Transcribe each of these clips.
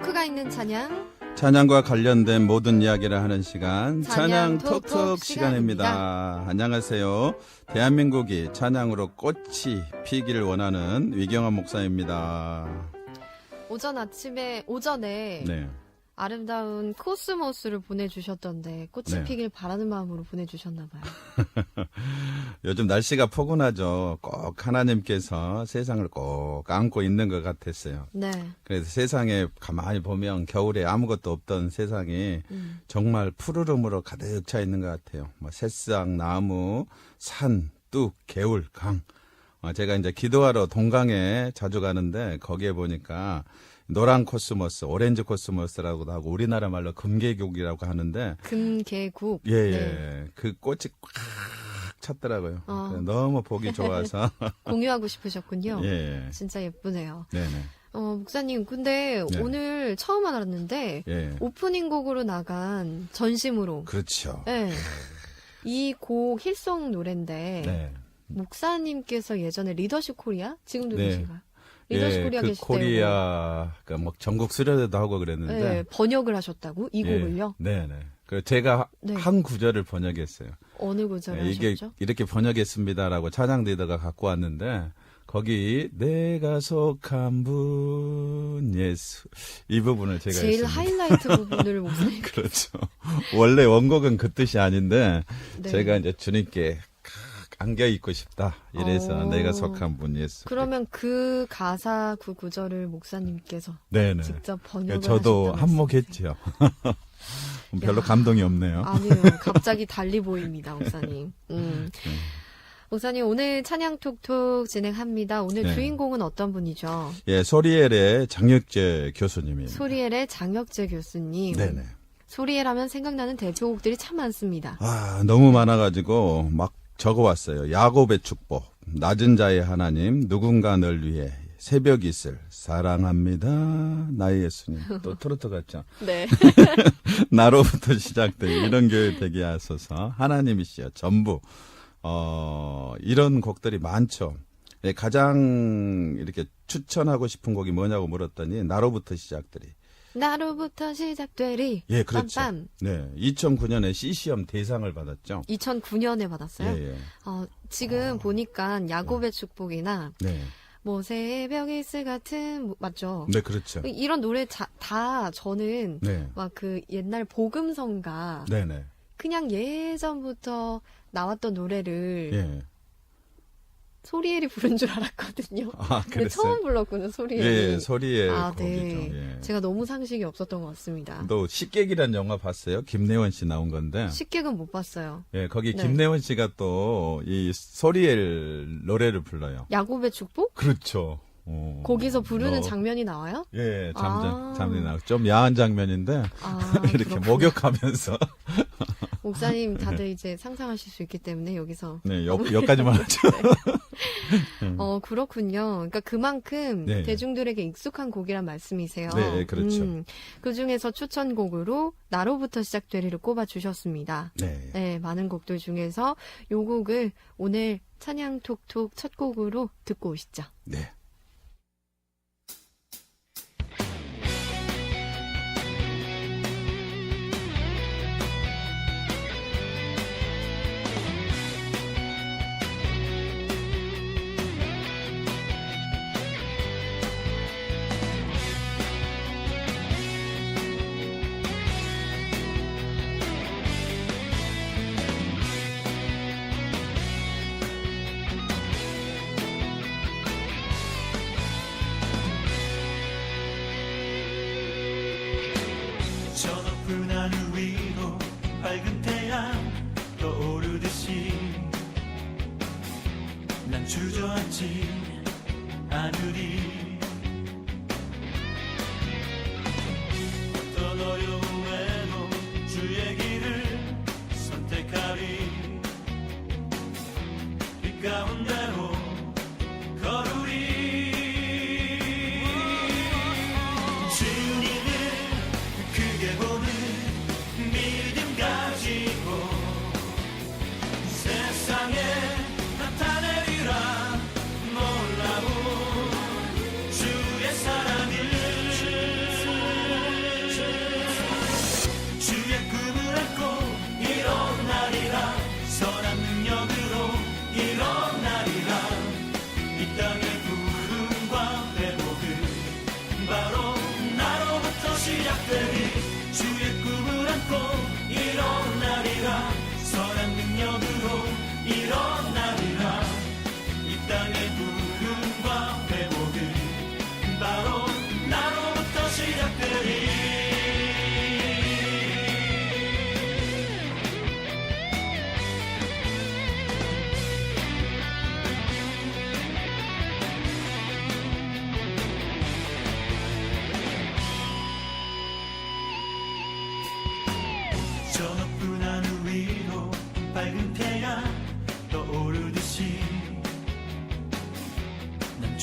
토크가 있는 찬양, 찬양과 관련된 모든 이야기를 하는 시간, 찬양 찬양 톡톡 시간입니다. 안녕하세요. 대한민국이 찬양으로 꽃이 피기를 원하는 위경환 목사입니다. 오전에 네. 아름다운 코스모스를 보내주셨던데 꽃이 네. 피길 바라는 마음으로 보내주셨나봐요. 요즘 날씨가 포근하죠. 꼭 하나님께서 세상을 꼭 안고 있는 것 같았어요. 네. 그래서 세상에 가만히 보면 겨울에 아무것도 없던 세상이 정말 푸르름으로 가득 차 있는 것 같아요. 뭐 새싹, 나무, 산, 뚝, 개울, 강. 제가 이제 기도하러 동강에 자주 가는데 거기에 보니까 노란 코스모스, 오렌지 코스모스라고도 하고 우리나라 말로 금계국이라고 하는데 금계국. 예, 네. 그 꽃이 꽉 찼더라고요. 너무 보기 좋아서 공유하고 싶으셨군요. 예. 진짜 예쁘네요. 네네. 목사님, 근데 네. 오늘 처음 알았는데 예. 오프닝 곡으로 나간 전심으로. 그렇죠. 네. 이 곡 힐송 노래인데 네. 목사님께서 예전에 리더십 코리아 지금도 네. 계신가요? 리더십 코리아 그 계실 때 코리아 뭐 전국 수련회도 하고 그랬는데 네, 번역을 하셨다고 이 곡을요? 네네. 그 제가 네. 한 구절을 번역했어요. 어느 구절을 이게 하셨죠? 이렇게 번역했습니다라고 찬양 리더가 갖고 왔는데 거기 내가 속한 분 예수 이 부분을 제가 제일 했습니다. 하이라이트 부분을 목사님. 그렇죠. 원래 원곡은 그 뜻이 아닌데 네. 제가 이제 주님께 안겨 있고 싶다. 이래서 오. 내가 속한 분 예수. 그러면 그 가사 그 구절을 목사님께서 네네. 직접 번역을 저도 하셨다는 한몫했죠. 별로 야. 감동이 없네요. 아니요. 갑자기 달리 보입니다, 목사님. 목사님, 오늘 찬양 톡톡 진행합니다. 오늘 네. 주인공은 어떤 분이죠? 예, 소리엘의 장혁재 교수님입니다. 소리엘의 장혁재 교수님. 네네. 소리엘 하면 생각나는 대표곡들이 참 많습니다. 너무 많아가지고 막 적어왔어요. 야곱의 축복, 낮은 자의 하나님, 누군가 널 위해, 새벽 이슬, 사랑합니다, 나의 예수님. 또 트로트 같죠? 네. 나로부터 시작된 이런 교회 되게 하소서, 하나님이시여, 전부. 이런 곡들이 많죠. 예, 가장 이렇게 추천하고 싶은 곡이 뭐냐고 물었더니 나로부터 시작들이. 나로부터 시작되리. 예, 그렇죠. 빰빰. 네, 2009년에 C시험 대상을 받았죠. 2009년에 받았어요. 예, 예. 지금 보니까 야곱의 축복이나 네, 뭐 새벽 이슬 같은 맞죠? 네, 그렇죠. 이런 노래 다 저는 네, 막 그 옛날 복음성가 네, 네. 그냥 예전부터 나왔던 노래를 예. 소리엘이 부른 줄 알았거든요. 근데 그랬어요. 처음 불렀군요, 소리엘이. 예, 소리의 곡이죠. 네. 예. 제가 너무 상식이 없었던 것 같습니다. 또 식객이란 영화 봤어요? 김래원 씨 나온 건데. 식객은 못 봤어요. 예, 거기 네. 김래원 씨가 또 이 소리엘 노래를 불러요. 야곱의 축복? 그렇죠. 거기서 부르는 장면이 나와요? 예, 아. 장면이 나와. 좀 야한 장면인데 이렇게 그렇구나. 목욕하면서 목사님 다들 이제 상상하실 수 있기 때문에 여기서 네, 여기까지만 하죠. 그렇군요. 그러니까 그만큼 네. 대중들에게 익숙한 곡이란 말씀이세요. 네, 그렇죠. 그 중에서 추천곡으로 나로부터 시작되리를 꼽아 주셨습니다. 네. 네, 많은 곡들 중에서 요 곡을 오늘 찬양 톡톡 첫 곡으로 듣고 오시죠. 네. 저 높은 하늘 위로 밝은 태양 떠오르듯이 난 주저앉지 않으리. 어떤 어려움에도 주의 길을 선택하리. 빛 가운데로 걸으리. 주님을 크게 보는 믿음 가지고 세상에 나타내리라. 놀라운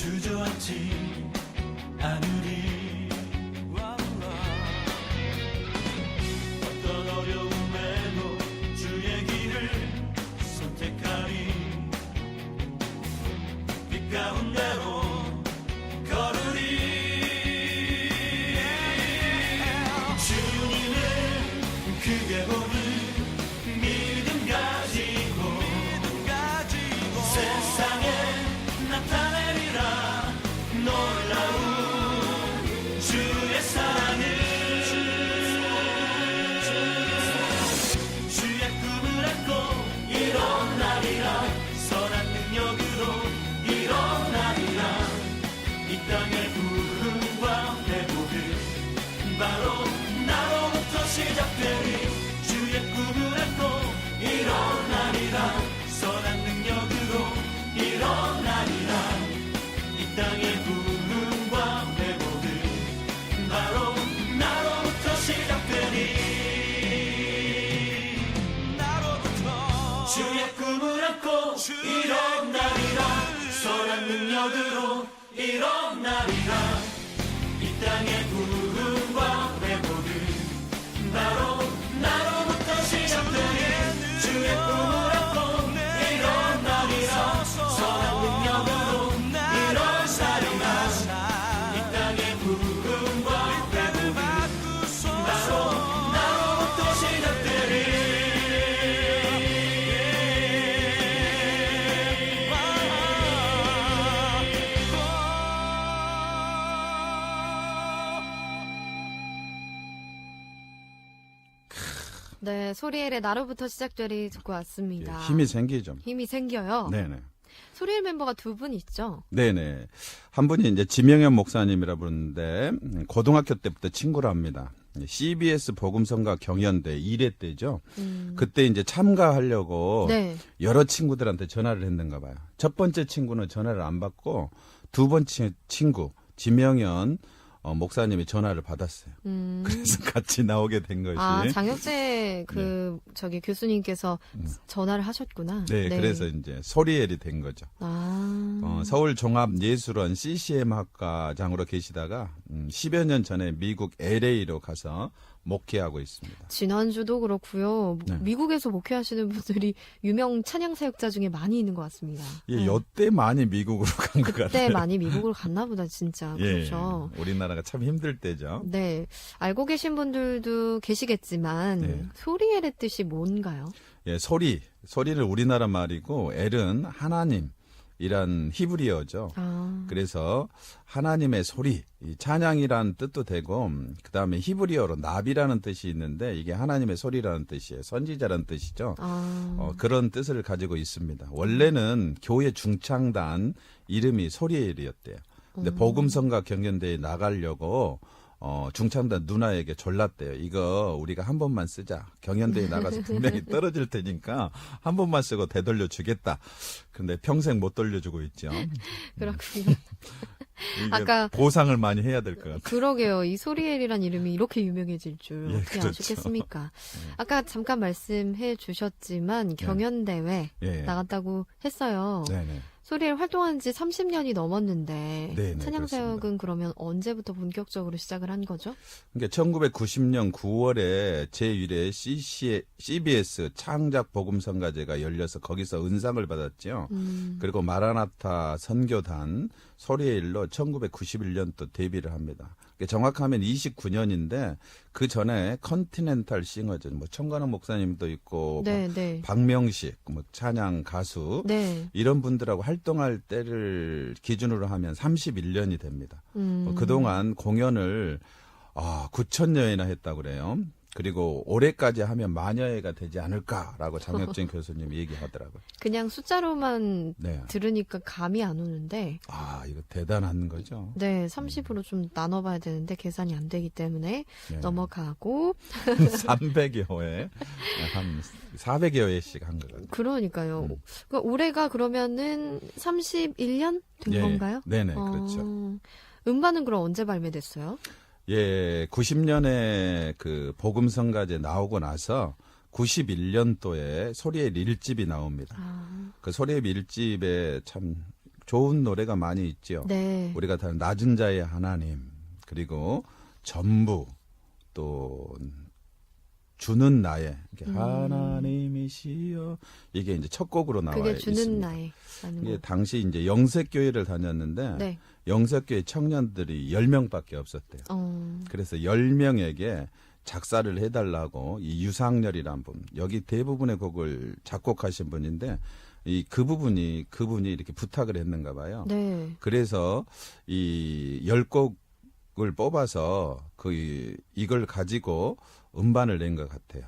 주저앉지 않으리 어떤 어려움에도 주의 길을 선택하리 빛 가운데로 걸으리 주님을 크게 보는 믿음 가지고 세상에 나타내리라 놀라운 주의 사랑을 주의 꿈을 안고 일어나리라 선한 능력으로 일어나리라 이 땅의 부흥과 회복은 바로 나로부터 시작되리 주의 꿈을 안고 일어나리라 선한 능력으로 일어나리라 이 땅의 부흥과 회복은 바로 나로부터 시작되리 나로부터 주의 꿈을 안고 일어나리라 선한 능력으로 일어나리라 이 땅의 부흥과 회복은 바로 나로부터 시작되리 주의 꿈을 안고 일어나리라 선한 능력으로 일어나리라 이 땅의 부흥과 회복은 바로 나로부터 시작되리 네, 소리엘의 나로부터 시작되리 듣고 예, 왔습니다. 힘이 생기죠. 힘이 생겨요. 네네. 소리엘 멤버가 두 분 있죠? 네네. 한 분이 이제 지명현 목사님이라 부르는데 고등학교 때부터 친구를 합니다. CBS 복음성가 경연대 1회 때죠. 그때 이제 참가하려고 네. 여러 친구들한테 전화를 했는가 봐요. 첫 번째 친구는 전화를 안 받고 두 번째 친구 지명현 목사님이 전화를 받았어요. 그래서 같이 나오게 된 것이. 아, 장혁재 저기 교수님께서 전화를 하셨구나. 네, 그래서 이제 소리엘이 된 거죠. 아. 서울 종합예술원 CCM 학과장으로 계시다가 10여 년 전에 미국 LA로 가서 목회하고 있습니다. 지난주도 그렇고요. 네. 미국에서 목회하시는 분들이 유명 찬양 사역자 중에 많이 있는 것 같습니다. 예, 여태 많이 미국으로 간 것 그때 같아요. 많이 미국으로 갔나 보다 진짜. 예, 그렇죠. 우리나라가 참 힘들 때죠. 네. 알고 계신 분들도 계시겠지만 네. 소리엘의 뜻이 뭔가요? 예, 소리는 우리나라 말이고 엘은 하나님이란 히브리어죠. 아. 그래서 하나님의 소리, 이 찬양이라는 뜻도 되고 그다음에 히브리어로 나비라는 뜻이 있는데 이게 하나님의 소리라는 뜻이에요. 선지자라는 뜻이죠. 아. 그런 뜻을 가지고 있습니다. 원래는 교회 중창단 이름이 소리엘이었대요. 근데 복음성가 경연대회에 나가려고 중창단 누나에게 졸랐대요. 이거 우리가 한 번만 쓰자. 경연대회에 나가서 분명히 떨어질 테니까 한 번만 쓰고 되돌려 주겠다. 근데 평생 못 돌려주고 있죠. 그렇군요. 이게 아까- 보상을 많이 해야 될 것 같아요. 그러게요. 이 소리엘이란 이름이 이렇게 유명해질 줄 예, 어떻게 그렇죠. 아셨겠습니까? 아까 잠깐 말씀해 주셨지만 경연대회 예. 나갔다고 했어요. 네네. 소리엘 활동한 지 30년이 넘었는데 네네, 찬양사역은 그러면 언제부터 본격적으로 시작을 한 거죠? 그러니까 1990년 9월에 제1회 CBS 창작 복음성가제가 열려서 거기서 은상을 받았죠. 그리고 마라나타 선교단 소리엘로 1991년도 데뷔를 합니다. 그러니까 정확하면 29년인데 그 전에 컨티넨탈 싱어즈, 뭐 청관원 목사님도 있고 네, 네. 박명식, 뭐 찬양 가수 네. 이런 분들하고 활동할 때를 기준으로 하면 31년이 됩니다. 그동안 공연을 9,000여회나 했다고 그래요. 그리고 올해까지 하면 만여회가 되지 않을까라고 장혁진 교수님이 얘기하더라고요. 그냥 숫자로만 네. 들으니까 감이 안 오는데 이거 대단한 거죠. 네, 30으로 좀 나눠봐야 되는데 계산이 안 되기 때문에 네. 넘어가고 300여 회, 한 400여 회씩 한 것 같아요. 그러니까요. 그러니까 올해가 그러면은 31년 된 예, 건가요? 네네, 그렇죠. 음반은 그럼 언제 발매됐어요? 예, 90년에 그 복음성가제 나오고 나서 91년도에 소리의 1집이 나옵니다. 그 소리의 1집에 참 좋은 노래가 많이 있죠. 네. 우리가 다 낮은 자의 하나님, 그리고 전부, 또 주는 나의 하나님이시여, 이게 이제 첫 곡으로 나와 그게 있습니다. 주는 나의라는 이게 거. 당시 이제 영색교회를 다녔는데 네. 영색교회 청년들이 10명밖에 없었대요. 그래서 10명에게 작사를 해달라고 이 유상열이란 분, 여기 대부분의 곡을 작곡하신 분인데 그분이 이렇게 부탁을 했는가 봐요. 네. 그래서 이 10곡을 뽑아서 이걸 가지고 음반을 낸 것 같아요.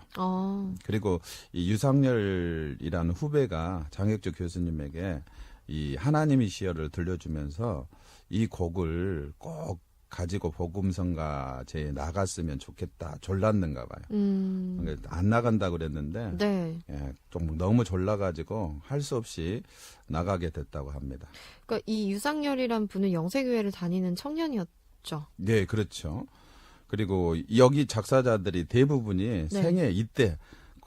그리고 이 유상열이라는 후배가 장혁주 교수님에게 이 하나님이시여를 들려주면서 이 곡을 꼭 가지고 복음성가제에 나갔으면 좋겠다. 졸랐는가 봐요. 그러니까 안 나간다고 그랬는데 네. 예, 좀 너무 졸라가지고 할 수 없이 나가게 됐다고 합니다. 그러니까 이 유상열이란 분은 영세교회를 다니는 청년이었죠. 네, 그렇죠. 그리고 여기 작사자들이 대부분이 생애 이때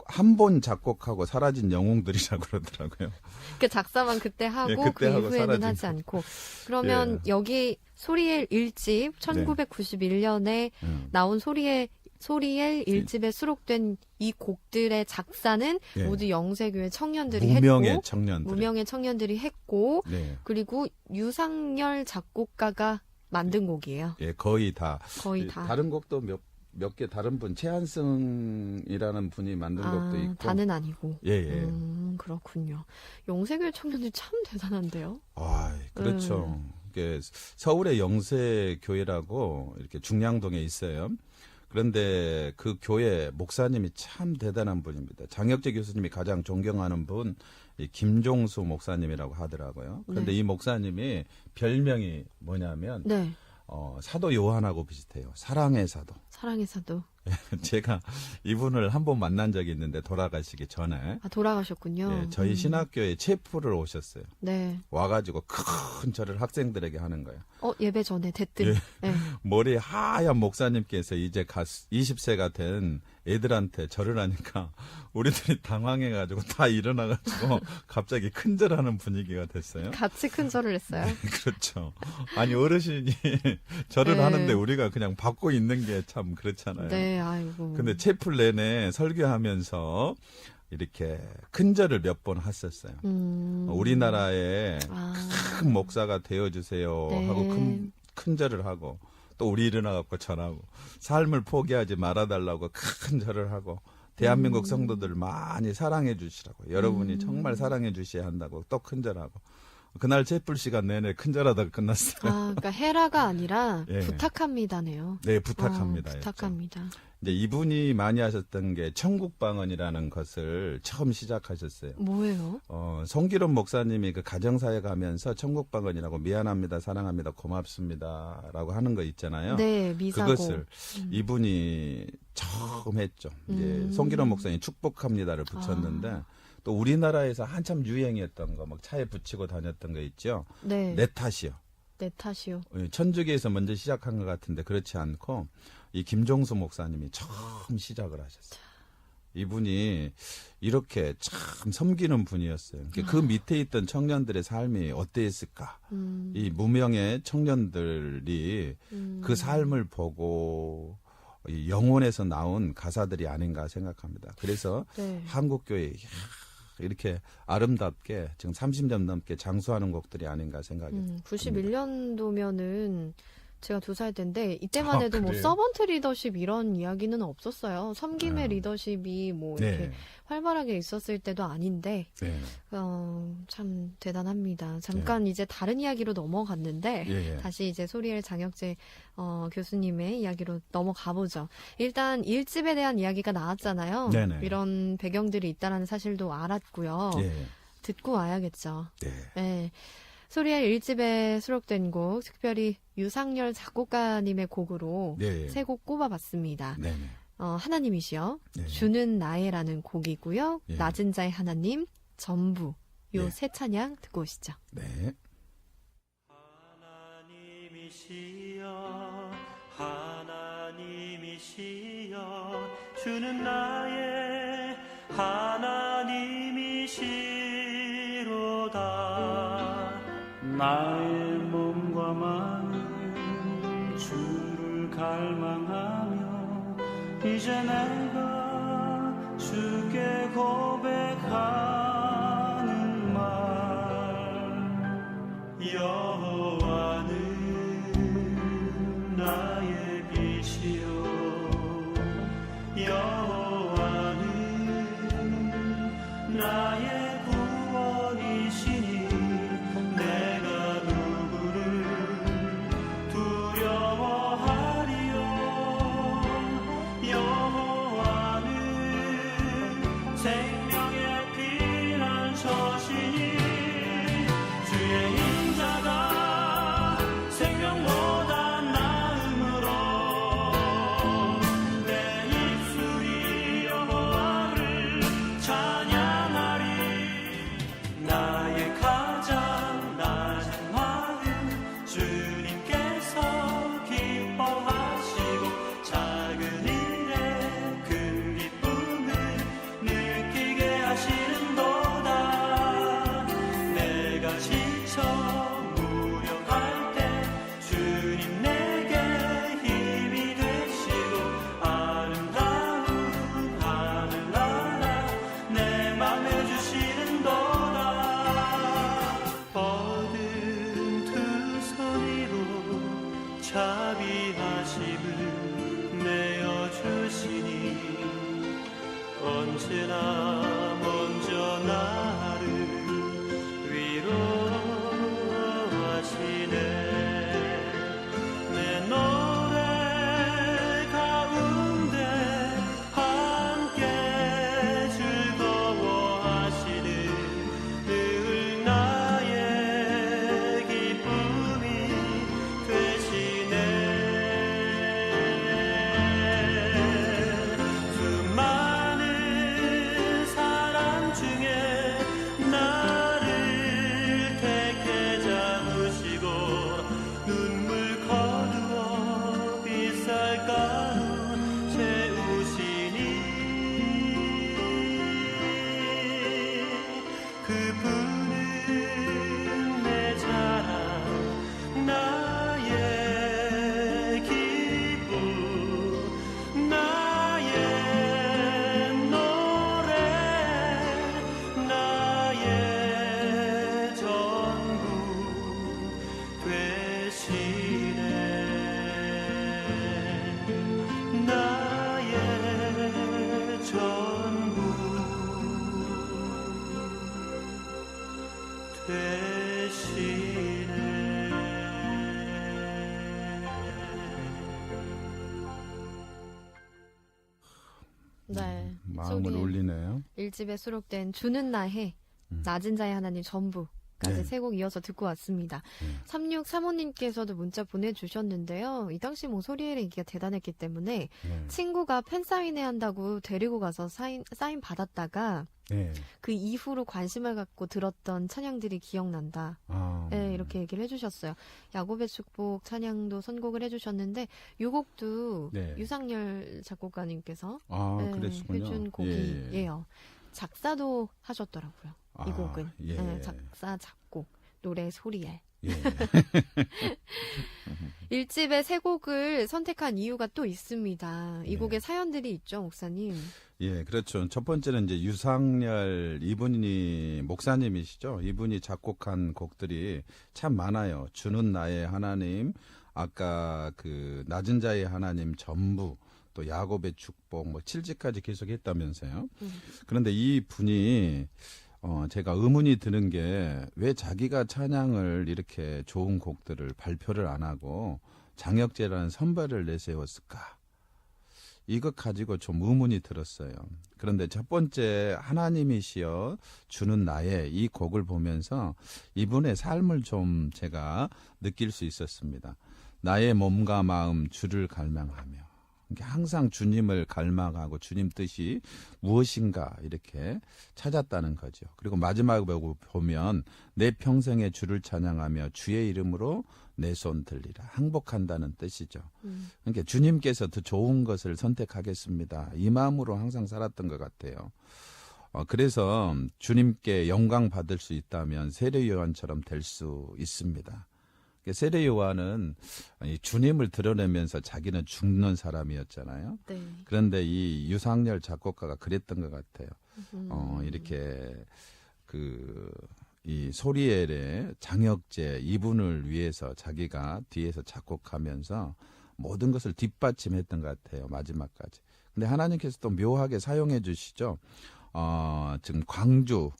한 번 작곡하고 사라진 영웅들이라고 그러더라고요. 그 작사만 그때 하고 예, 그때 그 하고 이후에는 사라진 하지 않고. 그러면 여기 소리엘 1집 1991년에 나온 소리엘 1집에 수록된 이 곡들의 작사는 모두 영세교회 청년들이 무명의 했고 청년들. 무명의 청년들이 했고 네. 그리고 유상열 작곡가가 만든 곡이에요. 예, 거의 다. 거의 다. 다른 곡도 몇 개 다른 분 최한승이라는 분이 만든 곡도 있고. 다는 아니고. 예. 그렇군요. 영세교회 청년들 참 대단한데요. 아, 그렇죠. 이게 서울의 영세교회라고 이렇게 중량동에 있어요. 그런데 그 교회 목사님이 참 대단한 분입니다. 장혁재 교수님이 가장 존경하는 분, 이 김종수 목사님이라고 하더라고요. 그런데 이 목사님이 별명이 뭐냐면 사도 요한하고 비슷해요. 사랑의 사도. 사랑의 사도. 제가 이분을 한 번 만난 적이 있는데 돌아가시기 전에. 돌아가셨군요. 예, 저희 신학교에 체프를 오셨어요. 네. 와가지고 큰 절을 학생들에게 하는 거예요. 예배 전에 대뜸. 예. 네. 머리 하얀 목사님께서 이제 20세가 된 애들한테 절을 하니까 우리들이 당황해가지고 다 일어나가지고 갑자기 큰 절하는 분위기가 됐어요. 같이 큰 절을 했어요. 그렇죠. 아니 어르신이 절을 하는데 우리가 그냥 받고 있는 게 참 그렇잖아요. 네, 아이고. 근데 채플 내내 설교하면서 이렇게 큰 절을 몇 번 했었어요. 우리나라의 큰 목사가 되어주세요 하고 큰 절을 하고 또 우리 일어나갖고 전하고 삶을 포기하지 말아달라고 큰 절을 하고 대한민국 성도들 많이 사랑해 주시라고 여러분이 정말 사랑해 주셔야 한다고 또 큰 절하고 그날 채플 시간 내내 큰 절하다가 끝났어요. 그러니까 헤라가 아니라 부탁합니다네요. 네, 부탁합니다. 부탁합니다. 이제 이분이 많이 하셨던 게 천국방언이라는 것을 처음 시작하셨어요. 뭐예요? 송기론 목사님이 그 가정사에 가면서 천국방언이라고 미안합니다, 사랑합니다, 고맙습니다라고 하는 거 있잖아요. 네, 미사고. 그것을 이분이 처음 했죠. 이제 송기론 목사님이 축복합니다를 붙였는데 또 우리나라에서 한참 유행했던 거 막 차에 붙이고 다녔던 거 있죠. 네. 내 탓이요. 내 탓이요. 천주교에서 먼저 시작한 것 같은데 그렇지 않고 이 김종수 목사님이 처음 시작을 하셨어요. 이분이 이렇게 참 섬기는 분이었어요. 그 밑에 있던 청년들의 삶이 어땠을까? 이 무명의 청년들이 그 삶을 보고 이 영혼에서 나온 가사들이 아닌가 생각합니다. 그래서 한국교회 이렇게 아름답게 지금 30년 넘게 장수하는 곡들이 아닌가 생각이 듭니다. 91년도면은 제가 2살 때인데 이때만 해도 뭐 그래요? 서번트 리더십 이런 이야기는 없었어요. 섬김의 리더십이 뭐 이렇게 활발하게 있었을 때도 아닌데 참 대단합니다. 잠깐 이제 다른 이야기로 넘어갔는데 다시 이제 소리엘 장혁재 교수님의 이야기로 넘어가 보죠. 일단 1집에 대한 이야기가 나왔잖아요. 이런 배경들이 있다는 사실도 알았고요. 듣고 와야겠죠. 네. 소리엘 1집에 수록된 곡, 특별히 유상열 작곡가님의 곡으로 3곡 꼽아봤습니다. 하나님이시여, 주는 나의라는 곡이고요. 낮은 자의 하나님, 전부, 요 세 찬양 듣고 오시죠. 하나님이시여, 하나님이시여, 주는 나의 하나님이시로다. 나의 몸과 마음 주를 갈망하며 이제 내가 주께 고백하는 말 여호와는 나의 빛이요 여호와는 나의 구원이시니 내가 누구를 두려워하리요 여호와는 생명의 피난처시니 주의 인자가 생명보다 나음으로 내 입술이 여호와를 찬양하리 나의 가장 낮은 마음 주님께서 기뻐하시고 작은 일에 큰 기쁨을 느끼게 하시는도다 내가 지쳐 무력할 때 주님 내게 힘이 되시고 아름다운 하늘나라 내 맘에 주시는도다 뻗은 두 손으로 자비하심을 내어주시니 언제나 먼저 나를 위로하시네 내 노래 가운데 함께 즐거워하시는 늘 나의 기쁨이 되시네 수많은 사람 중에 나를 택해 잡으시고 눈물 거두어 빗살가루 채우시니 그분은 내 자랑 나의 기쁨 나의 노래 나의 전부 되시네 나의 전부 네. 마음을 속에 울리네요. 1집에 수록된 주는 나해, 낮은 자의 하나님 전부까지 네. 세 곡 이어서 듣고 왔습니다. 3635님께서도 문자 보내주셨는데요. 이 당시 뭐 소리의 얘기가 대단했기 때문에 네. 친구가 팬사인회 한다고 데리고 가서 사인 받았다가 네. 그 이후로 관심을 갖고 들었던 찬양들이 기억난다. 아, 네, 이렇게 얘기를 해주셨어요. 야곱의 축복 찬양도 선곡을 해주셨는데 이 곡도 네. 유상열 작곡가님께서 아, 네, 그랬군요. 해준 곡이에요. 작사도 하셨더라고요. 이 아, 곡은 예. 네, 작사, 작곡, 노래, 소리에 예. 1집의 세 곡을 선택한 이유가 또 있습니다. 이 네. 곡에 사연들이 있죠, 목사님. 예, 그렇죠. 첫 번째는 이제 유상열 이분이 목사님이시죠. 이분이 작곡한 곡들이 참 많아요. 주는 나의 하나님, 아까 그 낮은 자의 하나님 전부, 또 야곱의 축복, 뭐 7지까지 계속 했다면서요. 그런데 이 분이 제가 의문이 드는 게 왜 자기가 찬양을 이렇게 좋은 곡들을 발표를 안 하고 장혁제라는 선배를 내세웠을까? 이것 가지고 좀 의문이 들었어요. 그런데 첫 번째 하나님이시여 주는 나의 이 곡을 보면서 이분의 삶을 좀 제가 느낄 수 있었습니다. 나의 몸과 마음 주를 갈망하며 항상 주님을 갈망하고 주님 뜻이 무엇인가 이렇게 찾았다는 거죠. 그리고 마지막에 보면 내 평생에 주를 찬양하며 주의 이름으로 내 손 들리라. 항복한다는 뜻이죠. 그러니까 주님께서 더 좋은 것을 선택하겠습니다. 이 마음으로 항상 살았던 것 같아요. 그래서 주님께 영광 받을 수 있다면 세례 요한처럼 될 수 있습니다. 세례 요한은 주님을 드러내면서 자기는 죽는 사람이었잖아요. 네. 그런데 이 유상열 작곡가가 그랬던 것 같아요. 이렇게 이 소리엘의 장혁재 이분을 위해서 자기가 뒤에서 작곡하면서 모든 것을 뒷받침했던 것 같아요. 마지막까지. 근데 하나님께서 또 묘하게 사용해 주시죠. 지금 광주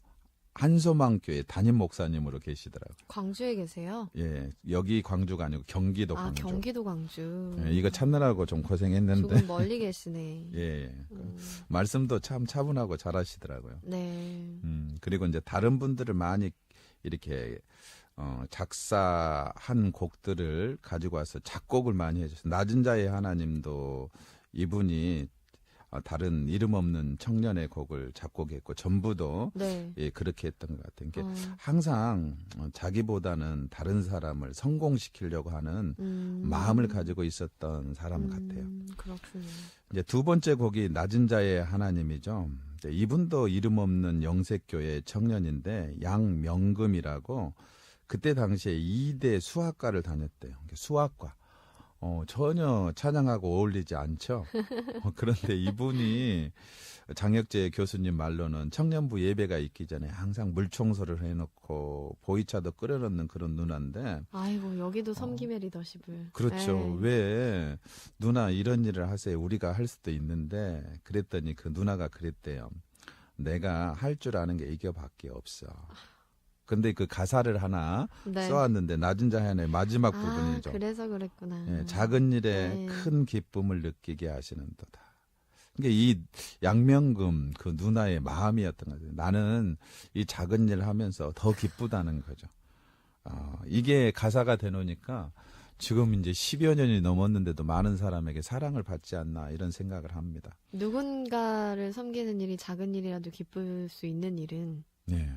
한소망교회 담임 목사님으로 계시더라고요. 광주에 계세요? 예, 여기 광주가 아니고 경기도 아, 광주. 경기도 광주. 예, 이거 찾느라고 좀 고생했는데. 조금 멀리 계시네. 예, 말씀도 참 차분하고 잘하시더라고요. 네. 그리고 이제 다른 분들을 많이 이렇게 작사한 곡들을 가지고 와서 작곡을 많이 해주셨어요. 낮은 자의 하나님도 이분이 다른 이름 없는 청년의 곡을 작곡했고 전부도 네. 예, 그렇게 했던 것 같아요. 그러니까 항상 자기보다는 다른 사람을 성공시키려고 하는 마음을 가지고 있었던 사람 같아요. 그렇군요. 이제 두 번째 곡이 낮은 자의 하나님이죠. 이분도 이름 없는 영색교회 청년인데 양명금이라고 그때 당시에 2대 수학과를 다녔대요. 수학과. 전혀 찬양하고 어울리지 않죠. 그런데 이분이 장혁재 교수님 말로는 청년부 예배가 있기 전에 항상 물청소를 해놓고 보이차도 끓여놓는 그런 누나인데. 아이고, 여기도 섬김의 리더십을. 그렇죠. 에이. 왜 누나 이런 일을 하세요? 우리가 할 수도 있는데 그랬더니 그 누나가 그랬대요. 내가 할 줄 아는 게 이거밖에 없어. 근데 그 가사를 하나 네. 써왔는데 낮은 자연의 마지막 부분이죠. 그래서 그랬구나. 예, 작은 일에 네. 큰 기쁨을 느끼게 하시는도다. 그러니까 이 양명금 그 누나의 마음이었던 거죠. 나는 이 작은 일을 하면서 더 기쁘다는 거죠. 이게 가사가 되놓으니까 지금 이제 10여 년이 넘었는데도 많은 사람에게 사랑을 받지 않나 이런 생각을 합니다. 누군가를 섬기는 일이 작은 일이라도 기쁠 수 있는 일은 예.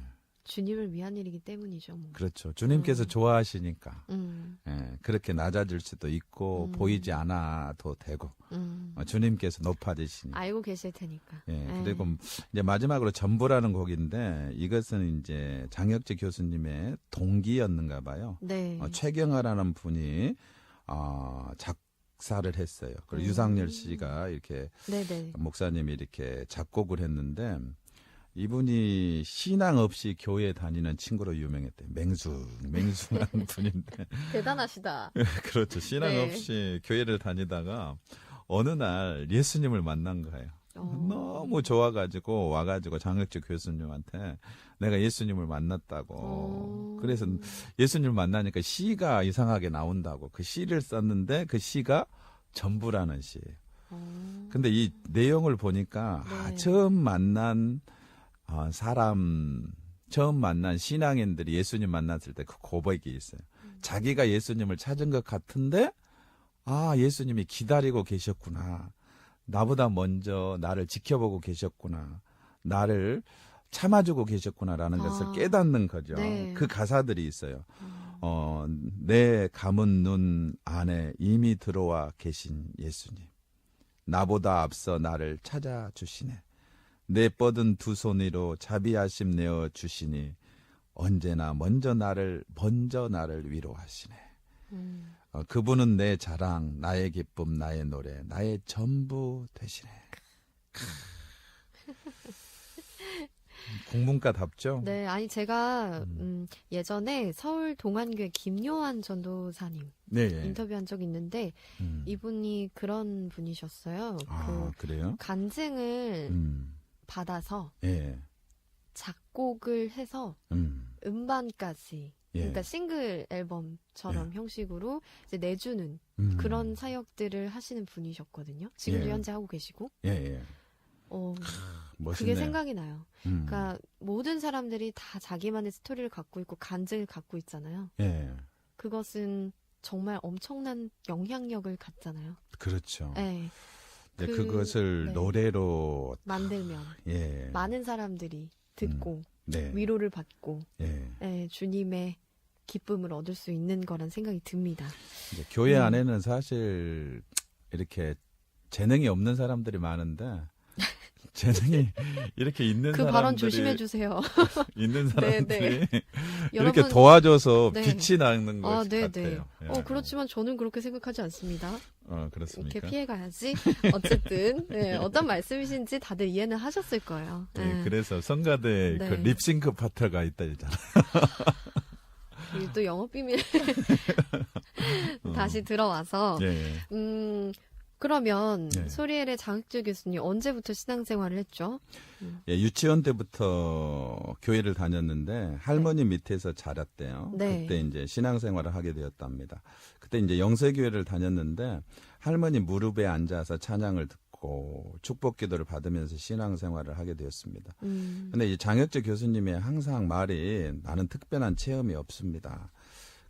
주님을 위한 일이기 때문이죠. 뭐. 그렇죠. 주님께서 좋아하시니까 음, 예, 그렇게 낮아질 수도 있고 보이지 않아도 되고 주님께서 높아지시니까. 알고 계실 테니까. 예, 네. 그리고 이제 마지막으로 전부라는 곡인데 이것은 이제 장혁재 교수님의 동기였는가 봐요. 네. 최경아라는 분이 작사를 했어요. 그리고 유상열 씨가 이렇게 네네. 목사님이 이렇게 작곡을 했는데 이분이 신앙 없이 교회 다니는 친구로 유명했대요. 맹숭한 분인데. 대단하시다. 그렇죠. 신앙 네. 없이 교회를 다니다가 어느 날 예수님을 만난 거예요. 너무 좋아가지고 와가지고 장혁재 교수님한테 내가 예수님을 만났다고. 그래서 예수님을 만나니까 시가 이상하게 나온다고. 그 시를 썼는데 그 시가 전부라는 시예요. 근데 이 내용을 보니까 네. 처음 만난 처음 만난 신앙인들이 예수님 만났을 때 그 고백이 있어요. 자기가 예수님을 찾은 것 같은데 예수님이 기다리고 계셨구나. 나보다 먼저 나를 지켜보고 계셨구나. 나를 참아주고 계셨구나라는 것을 깨닫는 거죠. 네. 그 가사들이 있어요. 내 감은 눈 안에 이미 들어와 계신 예수님. 나보다 앞서 나를 찾아주시네. 내 뻗은 두 손 위로 자비하심 내어 주시니 언제나 먼저 나를 위로하시네. 그분은 내 자랑, 나의 기쁨, 나의 노래, 나의 전부 되시네. 공문가답죠? 네, 아니 제가 예전에 서울 동안교회 김요한 전도사님 네. 인터뷰한 적이 있는데 이분이 그런 분이셨어요. 그래요? 간증을 받아서 예. 작곡을 해서 음반까지 예. 그러니까 싱글 앨범처럼 형식으로 이제 내주는 그런 사역들을 하시는 분이셨거든요. 지금도 예. 현재 하고 계시고. 예. 멋있네요. 그게 생각이 나요. 그러니까 모든 사람들이 다 자기만의 스토리를 갖고 있고 간증을 갖고 있잖아요. 예. 그것은 정말 엄청난 영향력을 갖잖아요. 그렇죠. 네. 그것을 네. 노래로 만들면 예. 많은 사람들이 듣고 네. 위로를 받고 예. 주님의 기쁨을 얻을 수 있는 거란 생각이 듭니다. 이제 교회 안에는 사실 이렇게 재능이 없는 사람들이 많은데 재능이 이렇게 있는 그 발언 사람들이 조심해 주세요. 있는 사람들이 이렇게 여러분, 도와줘서 네. 빛이 나는 것 네, 같아요. 예. 그렇지만 저는 그렇게 생각하지 않습니다. 그렇습니까? 이렇게 피해가야지. 어쨌든 어떤 말씀이신지 다들 이해는 하셨을 거예요. 네, 그래서 성가대 네. 그 립싱크 파트가 있다 했잖아. 또 영업 비밀 다시 들어와서 예. 그러면 네. 소리엘의 장학재 교수님 언제부터 신앙생활을 했죠? 예, 유치원 때부터 교회를 다녔는데 할머니 밑에서 자랐대요. 네. 그때 이제 신앙생활을 하게 되었답니다. 그때 이제 영세교회를 다녔는데 할머니 무릎에 앉아서 찬양을 듣고 축복기도를 받으면서 신앙생활을 하게 되었습니다. 근데 이 장혁재 교수님이 항상 말이 나는 특별한 체험이 없습니다.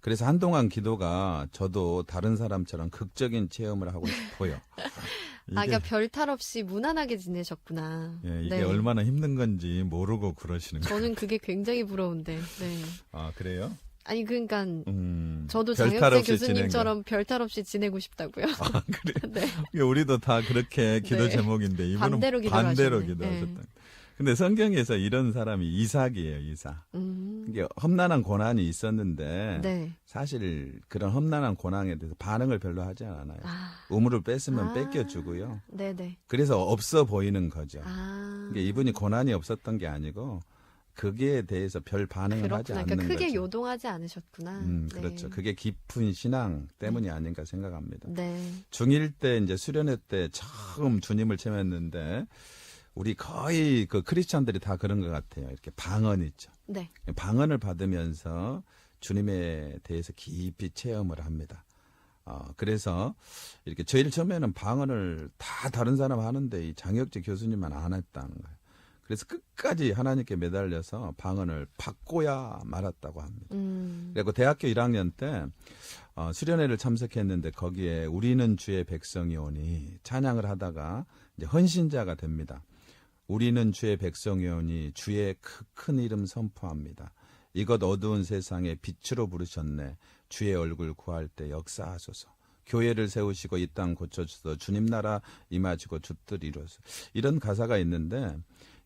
그래서 한동안 기도가 저도 다른 사람처럼 극적인 체험을 하고 싶어요. 그러니까 별탈 없이 무난하게 지내셨구나. 예, 이게 네. 얼마나 힘든 건지 모르고 그러시는 거예요. 저는 그게 굉장히 부러운데. 네. 아, 그래요? 아니 그러니까 별탈 저도 장혁재 없이 교수님처럼 별탈 없이 지내고 싶다고요. 아, 그래요? 네. 우리도 다 그렇게 기도 네. 제목인데 이분은 반대로 반대로 기도하셨네. 기도하셨다. 근데 성경에서 이런 사람이 이삭이에요, 이삭. 이게 험난한 고난이 있었는데 네. 사실 그런 험난한 고난에 대해서 반응을 별로 하지 않아요. 우물을 뺐으면 뺏겨주고요. 네네. 그래서 없어 보이는 거죠. 아. 이분이 고난이 없었던 게 아니고 거기에 대해서 별 반응을 하지 그렇구나. 않는 그러니까 크게 거죠. 요동하지 않으셨구나. 그렇죠. 네. 그게 깊은 신앙 때문이 아닌가 생각합니다. 네. 중1 때 이제 수련회 때 처음 주님을 체험했는데 우리 거의 그 크리스찬들이 다 그런 것 같아요. 이렇게 방언 있죠. 네. 방언을 받으면서 주님에 대해서 깊이 체험을 합니다. 그래서 이렇게 제일 처음에는 방언을 다 다른 사람 하는데 이 장혁재 교수님만 안 했다는 거예요. 그래서 끝까지 하나님께 매달려서 방언을 받고야 말았다고 합니다. 그리고 대학교 1학년 때 수련회를 참석했는데 거기에 우리는 주의 백성이오니 찬양을 하다가 이제 헌신자가 됩니다. 우리는 주의 백성이오니 주의 큰 이름 선포합니다. 이것 어두운 세상에 빛으로 부르셨네. 주의 얼굴 구할 때 역사하소서. 교회를 세우시고 이 땅 고쳐주소서. 주님 나라 임하시고 주뜻 이루소서. 이런 가사가 있는데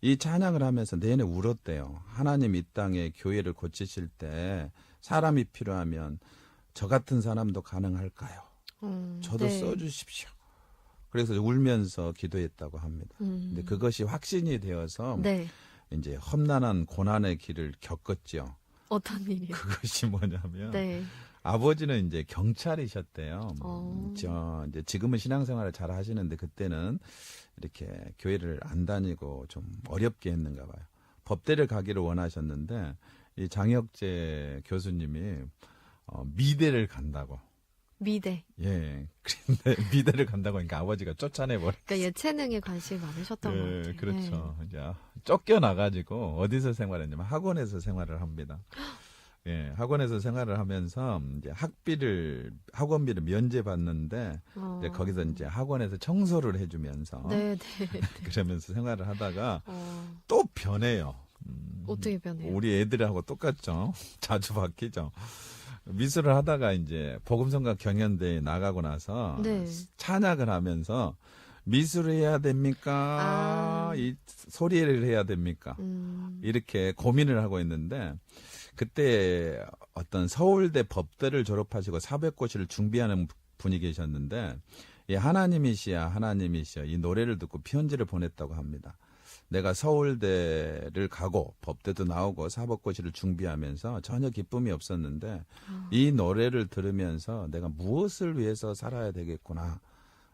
이 찬양을 하면서 내내 울었대요. 하나님 이 땅에 교회를 고치실 때 사람이 필요하면 저 같은 사람도 가능할까요? 저도 네. 써주십시오. 그래서 울면서 기도했다고 합니다. 근데 그것이 확신이 되어서 네. 이제 험난한 고난의 길을 겪었죠. 어떤 일이요? 그것이 뭐냐면 네. 아버지는 이제 경찰이셨대요. 이제 지금은 신앙생활을 잘 하시는데 그때는 이렇게 교회를 안 다니고 좀 어렵게 했는가 봐요. 법대를 가기를 원하셨는데 이 장혁재 교수님이 미대를 간다고. 미대. 예. 그런데 미대를 간다고 하니까 아버지가 쫓아내버려. 그러니까 예체능에 관심이 많으셨던 것 같아요. 그렇죠. 이제 쫓겨나가지고 어디서 생활했냐면 학원에서 생활을 합니다. 예, 학원에서 생활을 하면서 이제 학원비를 면제받는데 이제 거기서 이제 학원에서 청소를 해주면서 네. 그러면서 생활을 하다가 또 변해요. 어떻게 변해요? 우리 애들하고 똑같죠. 자주 바뀌죠. 미술을 하다가 이제 복음성가 경연대회에 나가고 나서 네. 찬양을 하면서 미술을 해야 됩니까? 이 소리를 해야 됩니까? 이렇게 고민을 하고 있는데 그때 어떤 서울대 법대를 졸업하시고 사백고시를 준비하는 분이 계셨는데 하나님이시야 이 노래를 듣고 편지를 보냈다고 합니다. 내가 서울대를 가고 법대도 나오고 사법고시를 준비하면서 전혀 기쁨이 없었는데 이 노래를 들으면서 내가 무엇을 위해서 살아야 되겠구나.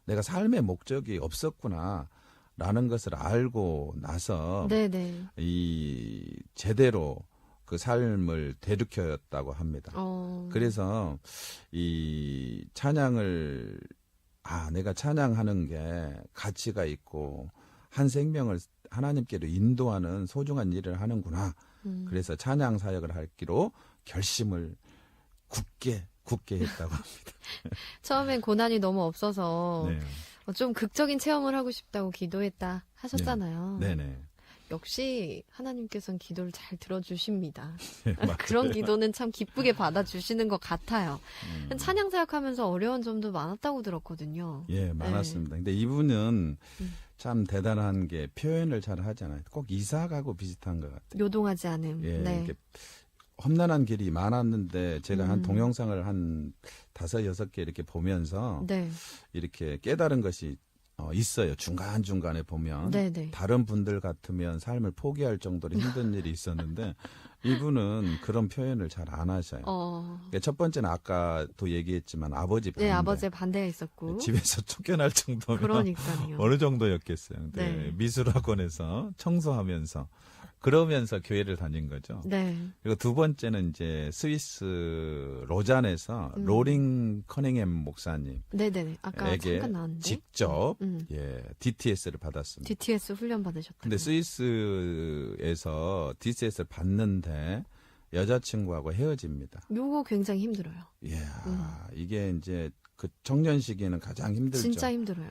내가 삶의 목적이 없었구나. 라는 것을 알고 나서 네네. 이 제대로 그 삶을 되돌켰다고 합니다. 그래서 이 찬양을 내가 찬양하는 게 가치가 있고 한 생명을 하나님께로 인도하는 소중한 일을 하는구나. 그래서 찬양 사역을 하기로 결심을 굳게 했다고 합니다. 처음엔 고난이 너무 없어서 네. 좀 극적인 체험을 하고 싶다고 기도했다 하셨잖아요. 네네. 역시 하나님께서는 기도를 잘 들어주십니다. 예, 맞아요. 그런 기도는 참 기쁘게 받아주시는 것 같아요. 찬양 사역하면서 어려운 점도 많았다고 들었거든요. 예, 많았습니다. 근데 이분은 참 대단한 게 표현을 잘 하잖아요. 꼭 이삭하고 비슷한 것 같아요. 요동하지 않음. 예, 네. 이렇게 험난한 길이 많았는데 제가 한 동영상을 한 5, 6개 이렇게 보면서 네. 이렇게 깨달은 것이 있어요. 중간중간에 보면 네네. 다른 분들 같으면 삶을 포기할 정도로 힘든 일이 있었는데 이분은 그런 표현을 잘 안 하셔요. 그러니까 첫 번째는 아까도 얘기했지만 아버지 반대. 네, 아버지의 반대가 있었고. 집에서 쫓겨날 정도면 그러니까요. 어느 정도였겠어요. 근데 네. 미술학원에서 청소하면서 그러면서 교회를 다닌 거죠. 네. 그리고 두 번째는 이제 스위스 로잔에서 로링 커닝햄 목사님 네네네. 아까 에게 잠깐 나왔는데. 직접 예, DTS를 받았습니다. DTS 훈련 받으셨다. 근데 스위스에서 DTS를 받는데 여자친구하고 헤어집니다. 요거 굉장히 힘들어요. 예, 이게 이제 그 청년 시기에는 가장 힘들죠. 진짜 힘들어요.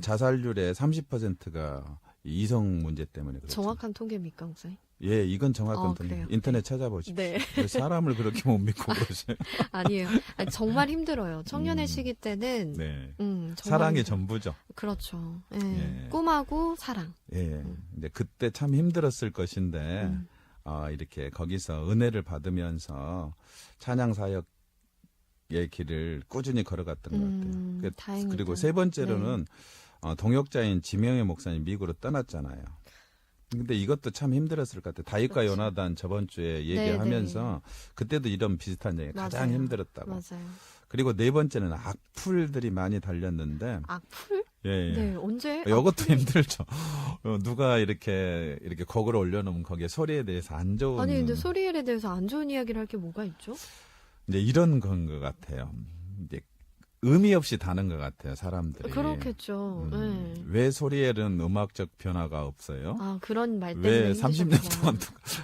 자살률의 30%가 이성 문제 때문에 그렇죠. 정확한 통계입니까, 목사님? 예, 이건 정확한 통계. 그래요? 인터넷 찾아보십시오. 네. 왜 사람을 그렇게 못 믿고 그러세요? 아니에요. 아니, 정말 힘들어요. 청년의 시기 때는. 네. 정말 사랑이 힘들어요. 전부죠. 그렇죠. 예. 예. 꿈하고 사랑. 예. 근데 그때 참 힘들었을 것인데, 이렇게 거기서 은혜를 받으면서 찬양 사역의 길을 꾸준히 걸어갔던 것 같아요. 다행이다. 그리고 세 번째로는 동역자인 지명의 목사님 미국으로 떠났잖아요. 근데 이것도 참 힘들었을 것 같아요. 다윗과 그렇죠. 요나단 저번 주에 얘기하면서 그때도 이런 비슷한 얘기 가장 맞아요. 힘들었다고. 맞아요. 그리고 네 번째는 악플들이 많이 달렸는데 악플? 예, 예. 네, 언제? 이것도 힘들죠. 누가 이렇게 곡을 올려놓으면 거기에 소리에 대해서 안 좋은. 아니, 근데 소리엘에 대해서 안 좋은 이야기를 할 게 뭐가 있죠? 이제 이런 건 것 같아요. 이제 의미 없이 다는 것 같아요, 사람들이. 그렇겠죠. 네. 왜 소리엘은 음악적 변화가 없어요? 아, 그런 말 때문에 왜 30년 동안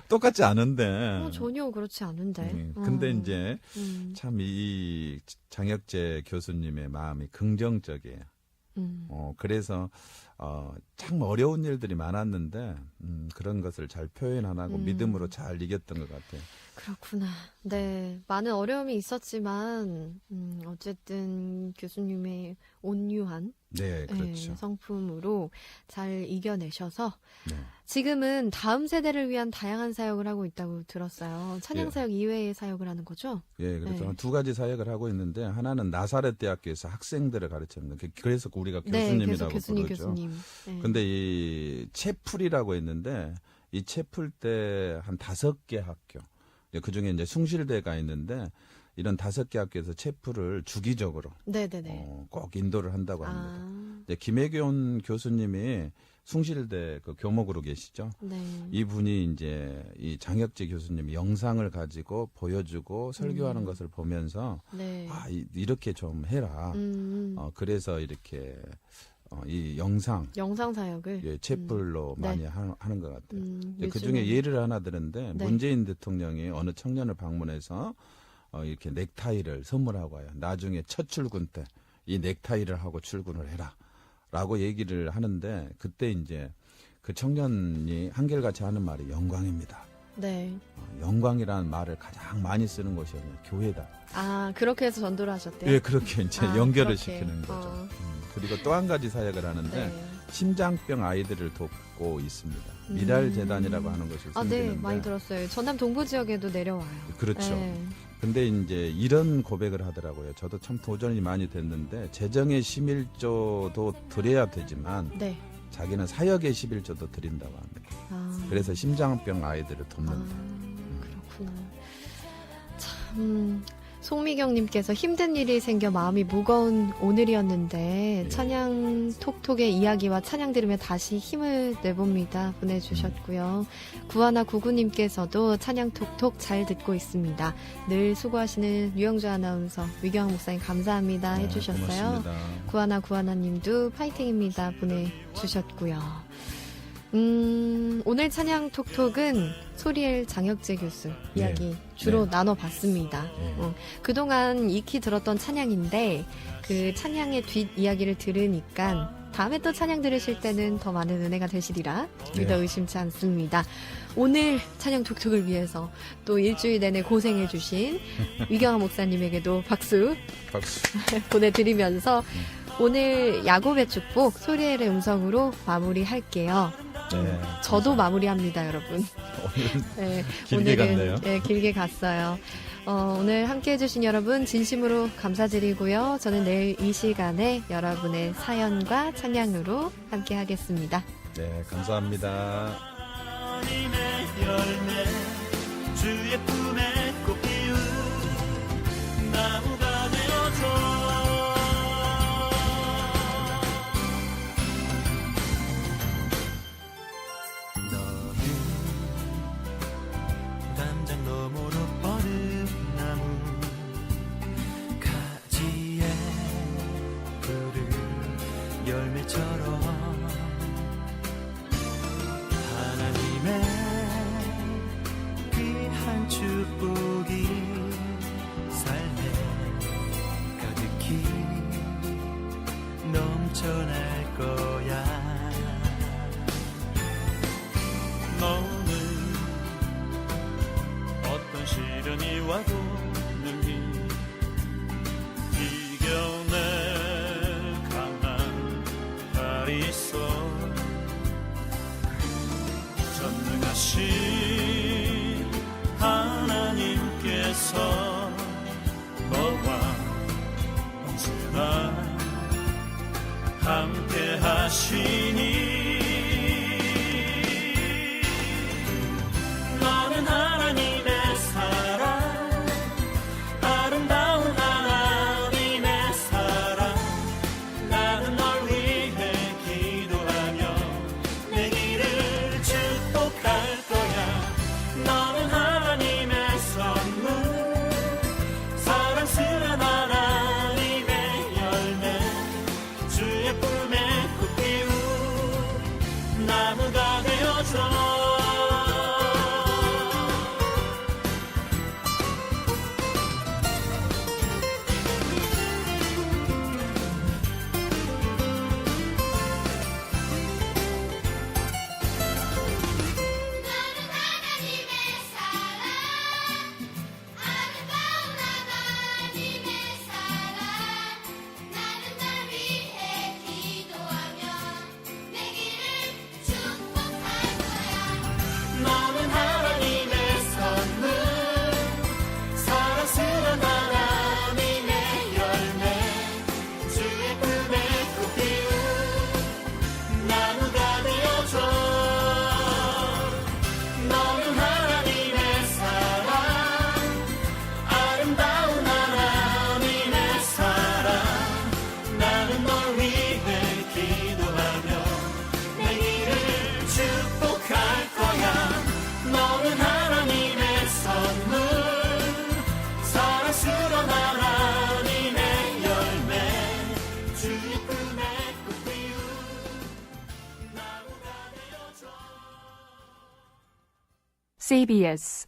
똑같지 않은데. 전혀 그렇지 않은데. 근데 이제 음. 참 이 장혁재 교수님의 마음이 긍정적이에요. 그래서 참 어려운 일들이 많았는데 그런 것을 잘 표현 안 하고 믿음으로 잘 이겼던 것 같아요. 그렇구나. 네, 많은 어려움이 있었지만 어쨌든 교수님의 온유한 네, 그렇죠. 성품으로 잘 이겨내셔서 네. 지금은 다음 세대를 위한 다양한 사역을 하고 있다고 들었어요. 찬양 예. 사역 이외의 사역을 하는 거죠? 예, 그래서 네. 두 가지 사역을 하고 있는데 하나는 나사렛 대학교에서 학생들을 가르치는 거. 그래서 우리가 네, 교수님이라고 계속 교수님, 부르죠. 교수님. 네. 근데 이 채플이라고 있는데 이 채플 때 한 5개 학교. 그 중에 이제 숭실대가 있는데 이런 5개 학교에서 채플을 주기적으로 네네네. 꼭 인도를 한다고 합니다. 아, 이제 김혜균 교수님이 숭실대 그 교목으로 계시죠. 네. 이분이 이제 이 장혁재 교수님이 영상을 가지고 보여주고 설교하는 것을 보면서 네. 이렇게 좀 해라. 그래서 이렇게 이 영상 사역을. 예, 채플로 네. 많이 하는 것 같아요. 그 요즘은- 중에 예를 하나 들었는데 네. 문재인 대통령이 어느 청년을 방문해서 이렇게 넥타이를 선물하고 와요. 나중에 첫 출근 때 이 넥타이를 하고 출근을 해라. 라고 얘기를 하는데 그때 이제 그 청년이 한결같이 하는 말이 영광입니다. 네. 영광이라는 말을 가장 많이 쓰는 곳이 교회다. 아, 그렇게 해서 전도를 하셨대요? 예, 그렇게 이제 아, 연결을 그렇게. 시키는 거죠. 그리고 또 한 가지 사역을 하는데 네. 심장병 아이들을 돕고 있습니다. 미랄 재단이라고 하는 것이 아, 생기는데 네, 많이 들었어요. 전남 동부 지역에도 내려와요. 그렇죠. 네. 근데 이제 이런 고백을 하더라고요. 저도 참 도전이 많이 됐는데 재정의 11조도 드려야 되지만 네. 자기는 사역의 11조도 드린다고 합니다. 아, 그래서 심장병 아이들을 돕는다. 그렇구나. 참, 송미경님께서 힘든 일이 생겨 마음이 무거운 오늘이었는데 예. 찬양 톡톡의 이야기와 찬양 들으며 다시 힘을 내봅니다. 보내주셨고요. 구하나 구구님께서도 찬양 톡톡 잘 듣고 있습니다. 늘 수고하시는 유영주 아나운서, 위경 목사님 감사합니다 해주셨어요. 고맙습니다. 구하나님도 파이팅입니다 보내주셨고요. 오늘 찬양 톡톡은 소리엘 장혁재 교수 이야기 주로 나눠봤습니다. 그동안 익히 들었던 찬양인데 그 찬양의 뒷 이야기를 들으니까 다음에 또 찬양 들으실 때는 더 많은 은혜가 되시리라 믿어 의심치 않습니다. 오늘 찬양 톡톡을 위해서 또 일주일 내내 고생해주신 위경아 목사님에게도 박수 보내드리면서 오늘 야곱의 축복 소리엘의 음성으로 마무리할게요. 저도 마무리합니다, 여러분. 오늘 길게 갔네요. 네, 길게 갔어요. 오늘 함께 해주신 여러분 진심으로 감사드리고요. 저는 내일 이 시간에 여러분의 사연과 찬양으로 함께 하겠습니다. 네, 감사합니다. 하나님의 열매 주의 품에 꽃 피운 나무가 되어줘 담장 너머로 뻗은 나무 가지에 푸른 열매처럼 하나님의 귀한 축복이 삶에 가득히 넘쳐날 거야. 너는 어떤 시련이 와도 능히 이겨낼 강한 발이 있어. 전능하신 하나님께서 너와 언제나 함께 하시니 너는 하나님의 사랑 아름다운 하나님의 사랑 나는 널 위해 기도하며 내 길을 축복할 거야. 너는 하나님의 선물 사랑스러운 하나님의 열매 주의 품에 꽃 피운 나무가 되어줘. 나는 하나님의 사랑 아름다운 하나님의 사랑 나는 날 위해 기도하며 내 길을 축복할 거야. 너는 하나님의 선물 사랑스러운 하나님의 열매 주의 품에 꽃 피운 나무가 되어줘. 너는 하나님의 사랑 아름다운 하나님의 사랑 나는 널 위해 기도하며 내 길을 축복할 거야. 너는 하나님의 선물 사랑스러운 하나님의 열매 주의 품에 꽃 피운 나무가 되어줘. CBS